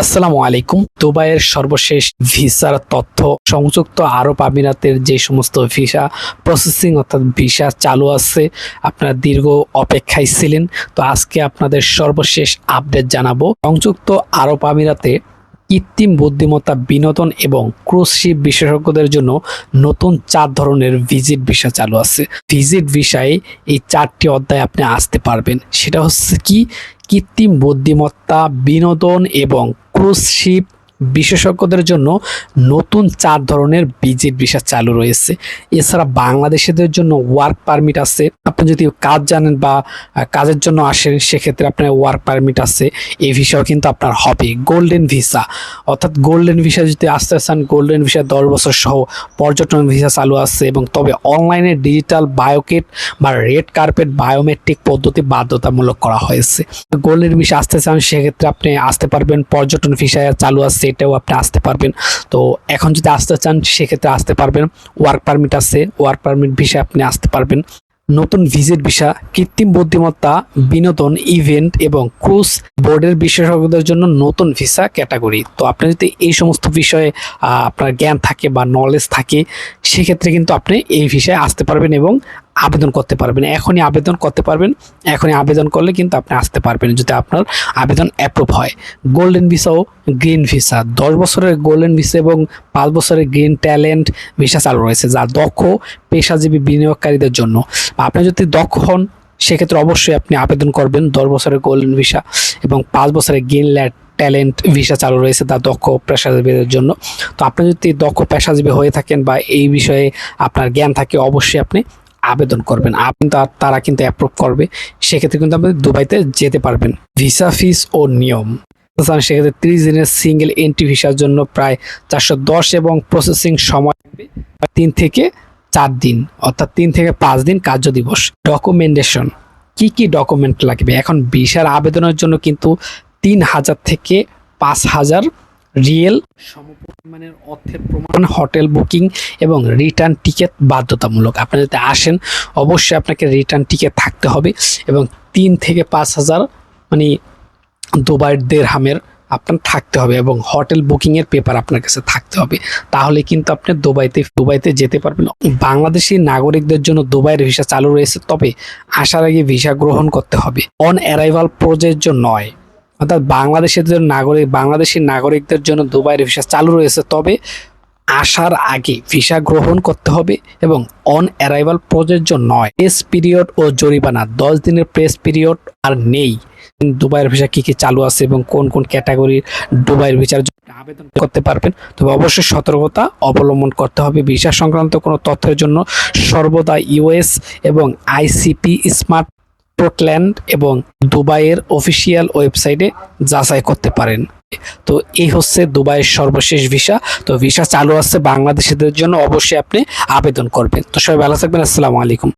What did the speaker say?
আসসালামু আলাইকুম। দুবাইয়ের সর্বশেষ ভিসার তথ্য, সংযুক্ত আরব আমিরাতের যে সমস্ত ভিসা প্রসেসিং অর্থাৎ ভিসা চালু আছে, আপনারা দীর্ঘ অপেক্ষায় ছিলেন। তো আজকে আপনাদের সর্বশেষ আপডেট জানাবো। সংযুক্ত আরব আমিরাতে কৃত্রিম বুদ্ধিমত্তা বিনোদন এবং ক্রুজ শিপ বিশেষজ্ঞদের জন্য নতুন 4 ধরনের ভিজিট ভিসা চালু আছে। ভিজিট ভিসায় এই 4টি অধ্যায় আপনি আসতে পারবেন। সেটা হচ্ছে কি, কৃত্রিম বুদ্ধিমত্তা বিনোদন এবং ক্রুজ শিপ বিশেষজ্ঞদের জন্য নতুন 4 ধরনের ভিজিট ভিসা চালু রয়েছে। এছাড়া বাংলাদেশিদের জন্য ওয়ার্ক পারমিট আছে। আপনি যদি কাজ জানেন বা কাজের জন্য আসেন, সেক্ষেত্রে আপনার ওয়ার্ক পারমিট আছে। এই ভিসাও কিন্তু আপনার হবে। গোল্ডেন ভিসা অর্থাৎ গোল্ডেন ভিসা যদি আসতে চান, গোল্ডেন ভিসা 10 বছর সহ পর্যটন ভিসা চালু আছে, এবং তবে অনলাইনে ডিজিটাল বায়োকেট বা রেড কার্পেট বায়োমেট্রিক পদ্ধতি বাধ্যতামূলক করা হয়েছে। গোল্ডেন ভিসা আসতে চান, সেক্ষেত্রে আপনি আসতে পারবেন। পর্যটন ভিসা চালু আছে, এটাও আপনি আসতে পারবেন। তো এখন যদি আসতে চান, সেক্ষেত্রে আসতে পারবেন। ওয়ার্ক পারমিট আছে, ওয়ার্ক পারমিট ভিসা আপনি আসতে পারবেন। নতুন ভিজিট ভিসা কৃত্রিম বুদ্ধিমত্তা বিনোদন ইভেন্ট এবং ক্রুজ বোর্ডের বিশেষজ্ঞদের জন্য নতুন ভিসা ক্যাটাগরি। তো আপনি যদি এই সমস্ত বিষয়ে আপনার জ্ঞান থাকে বা নলেজ থাকে, সেক্ষেত্রে কিন্তু আপনি এই ভিসায় আসতে পারবেন এবং আবেদন করতে পারবেন। এখনই আবেদন করতে পারবেন। এখনই আবেদন করলে কিন্তু আপনি আসতে পারবেন যদি আপনার আবেদন অ্যাপ্রুভ হয়। গোল্ডেন ভিসা ও গ্রিন ভিসা 10 বছরের গোল্ডেন ভিসা এবং 5 বছরের গ্রিন ট্যালেন্ট ভিসা চালু রয়েছে, যা দক্ষ পেশাজীবী বিনিয়োগকারীদের জন্য। আপনি যদি দক্ষ হন, সেক্ষেত্রে অবশ্যই আপনি আবেদন করবেন। 10 বছরের গোল্ডেন ভিসা এবং 5 বছরের গ্রিন ট্যালেন্ট ভিসা চালু রয়েছে, তা দক্ষ পেশাজীবীদের জন্য। তো আপনি যদি দক্ষ পেশাজীবী হয়ে থাকেন বা এই বিষয়ে আপনার জ্ঞান থাকে, অবশ্যই আপনি আবেদন করবেন। আপনি তারা কিন্তু অ্যাপ্রুভ করবে। সেক্ষেত্রে কিন্তু আপনি দুবাইতে যেতে পারবেন। ভিসা ফিস ও নিয়ম, সেক্ষেত্রে 30 দিনের সিঙ্গেল এন্ট্রি ভিসার জন্য প্রায় 410 এবং প্রসেসিং সময় 3 থেকে 4 দিন, অর্থাৎ 3 থেকে 5 দিন কার্য দিবস। ডকুমেন্টেশন, কি কি ডকুমেন্ট লাগবে? এখন ভিসার আবেদনের জন্য কিন্তু 3000 থেকে 5000 রিয়েল সমপরিমাণের অর্থের প্রমাণ, হোটেল বুকিং এবং রিটার্ন টিকিট বাধ্যতামূলক। আপনি যদি আসেন, অবশ্যই আপনাকে রিটার্ন টিকিট থাকতে হবে এবং 3 থেকে 5000 মানে দুবাইয়ের দিরহামের আপনার থাকতে হবে, এবং হোটেল বুকিংয়ের পেপার আপনার কাছে থাকতে হবে। তাহলে কিন্তু আপনি দুবাইতে যেতে পারবেন। বাংলাদেশি নাগরিকদের জন্য দুবাইয়ের ভিসা চালু রয়েছে, তবে আসার আগে ভিসা গ্রহণ করতে হবে। অন অ্যারাইভাল প্রযোজ্য নয়, অর্থাৎ বাংলাদেশি নাগরিকদের জন্য দুবাইয়ের ভিসা চালু রয়েছে, তবে আসার আগে ভিসা গ্রহণ করতে হবে এবং অন অ্যারাইভাল প্রযোজ্য নয়। প্রেস পিরিয়ড ও জরিমানা, 10 দিনের প্রেস পিরিয়ড আর নেই। দুবাইয়ের ভিসা কি কি চালু আছে এবং কোন কোন ক্যাটাগরির দুবাইয়ের ভিসার জন্য আবেদন করতে পারবেন, তবে অবশ্যই সতর্কতা অবলম্বন করতে হবে। ভিসা সংক্রান্ত কোনো তথ্যের জন্য সর্বদা ইউএস এবং আইসিপি স্মার্ট পোর্টল্যান্ড এবং দুবাইয়ের অফিসিয়াল ওয়েবসাইটে যাচাই করতে পারেন। তো এই হচ্ছে দুবাইয়ের সর্বশেষ ভিসা। তো ভিসা চালু আছে বাংলাদেশিদের জন্য, অবশ্যই আপনি আবেদন করবেন। তো সবাই ভালো থাকবেন। আসসালামু আলাইকুম।